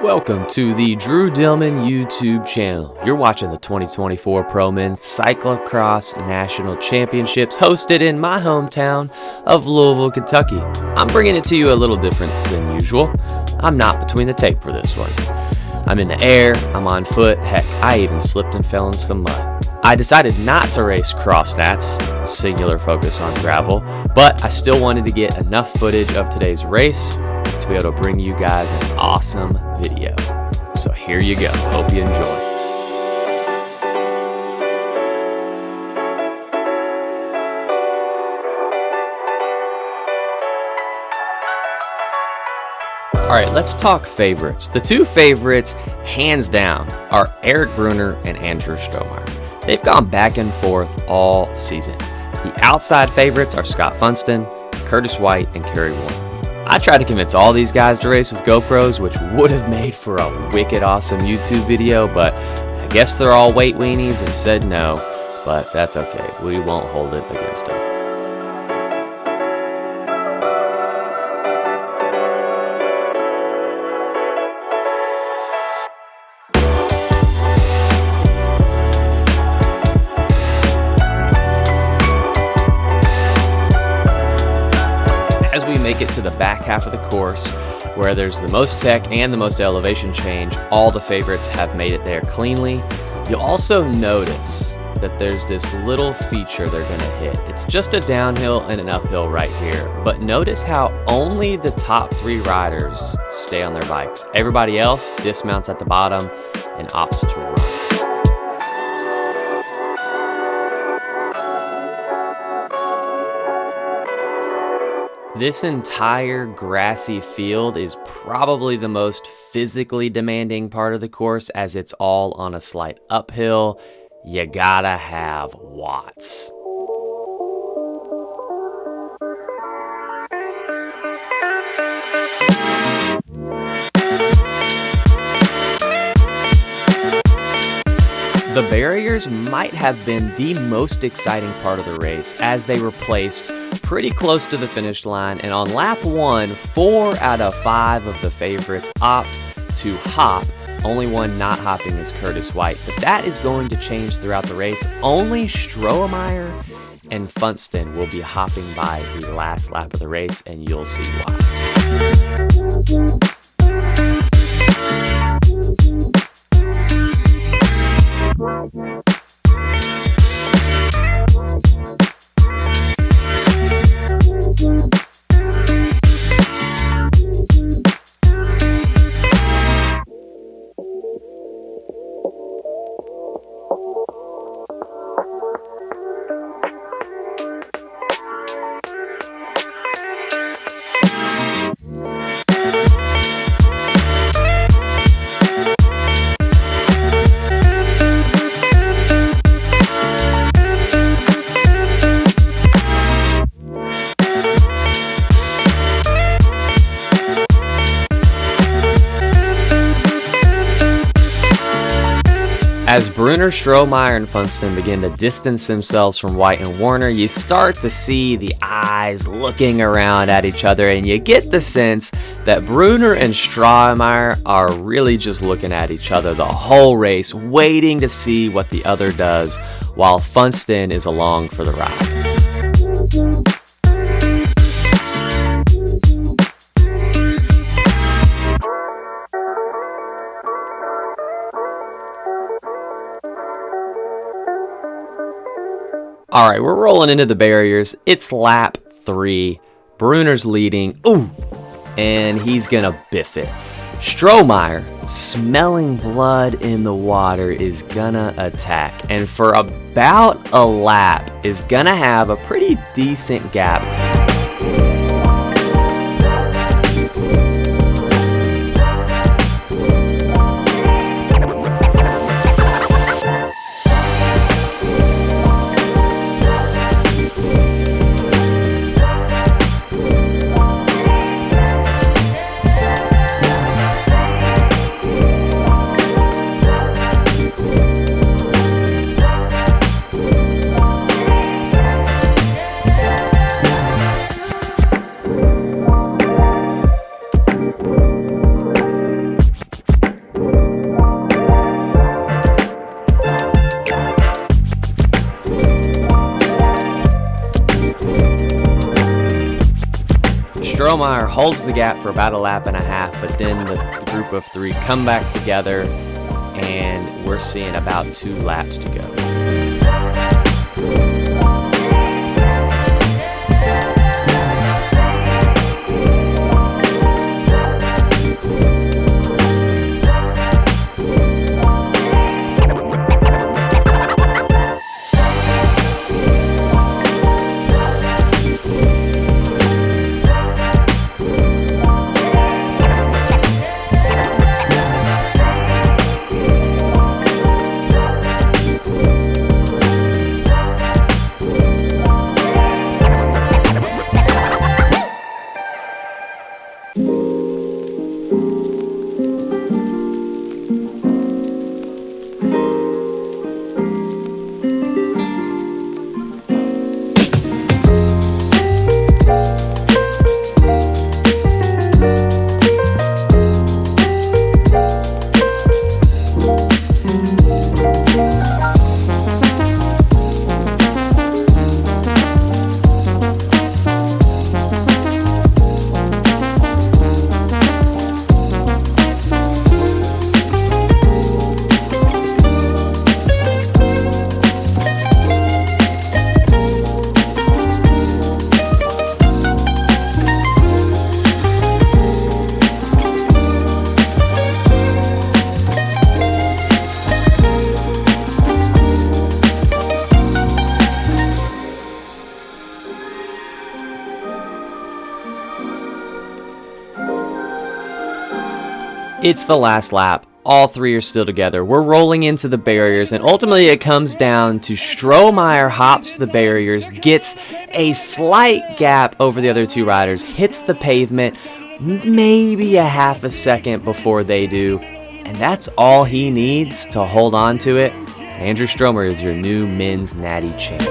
Welcome to the Drew Dillman YouTube channel. You're watching the 2024 Pro Men's Cyclocross National Championships hosted in my hometown of Louisville, Kentucky. I'm bringing it to you a little different than usual. I'm not between the tape for this one. I'm in the air, I'm on foot, heck, I even slipped and fell in some mud. I decided not to race cross nats, singular focus on gravel, but I still wanted to get enough footage of today's race to be able to bring you guys an awesome video. So here you go. Hope you enjoy. All right, let's talk favorites. The two favorites, hands down, are Eric Bruner and Andrew Strohmeyer. They've gone back and forth all season. The outside favorites are Scott Funston, Curtis White, and Kerry Warren. I tried to convince all these guys to race with GoPros, which would have made for a wicked awesome YouTube video, but I guess they're all weight weenies and said no, but that's okay. We won't hold it against them. Make it to the back half of the course where there's the most tech and the most elevation change. All the favorites have made it there cleanly. You'll also notice that there's this little feature they're going to hit. It's just a downhill and an uphill right here, but notice how only the top three riders stay on their bikes. Everybody else dismounts at the bottom and opts to run. This entire grassy field is probably the most physically demanding part of the course, as it's all on a slight uphill. You gotta have watts. The barriers might have been the most exciting part of the race, as they were placed pretty close to the finish line, and on lap 1, 4 out of 5 of the favorites opt to hop. Only one not hopping is Curtis White, but that is going to change throughout the race. Only Strohmeyer and Funston will be hopping by the last lap of the race, and you'll see why. As Bruner, Strohmeyer, and Funston begin to distance themselves from White and Warner, you start to see the eyes looking around at each other, and you get the sense that Bruner and Strohmeyer are really just looking at each other the whole race, waiting to see what the other does, while Funston is along for the ride. All right, we're rolling into the barriers. It's lap 3. Bruner's leading. Ooh, and he's gonna biff it. Strohmeyer, smelling blood in the water, is gonna attack, and for about a lap is gonna have a pretty decent gap. Strohmeyer holds the gap for about a lap and a half, but then the group of three come back together, and we're seeing about 2 laps to go. It's the last lap. All three are still together. We're rolling into the barriers, and ultimately it comes down to Strohmeyer hops the barriers, gets a slight gap over the other 2 riders, hits the pavement maybe a half a second before they do, and that's all he needs to hold on to it. Andrew Strohmeyer is your new men's natty champ.